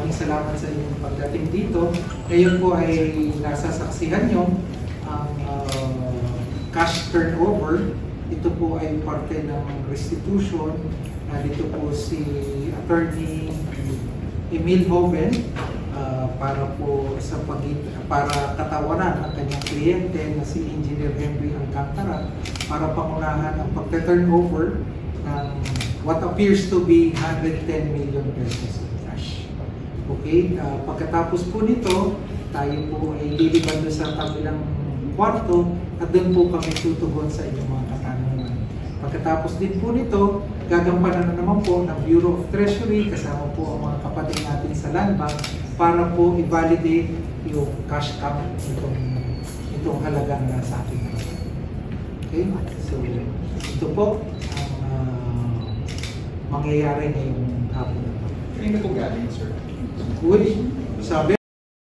maraming salamat sa inyong pagdating dito. Ngayon po ay nasasaksihan nyo ang cash turnover. Ito po ay parte ng restitution. Dito po si Attorney Emil Hoven para po para katawanan ang kanyang kliyente na si Engineer Henry Alcantara para pangunahan ang pagte-turnover ng what appears to be 110 million pesos in cash. Okay, pagkatapos po nito, tayo po ay liliban doon sa kabilang kwarto at doon po kami tutugon sa inyong mga katanungan. Pagkatapos din po nito, gagampanan na naman po ng Bureau of Treasury kasama po ang mga kapatid natin sa Land Bank para po i-validate yung cash cap itong halaga na nasa akin. Okay, so ito po mangyayari ngayong hapon na po. Kanina po galing, sir? Uy, sabi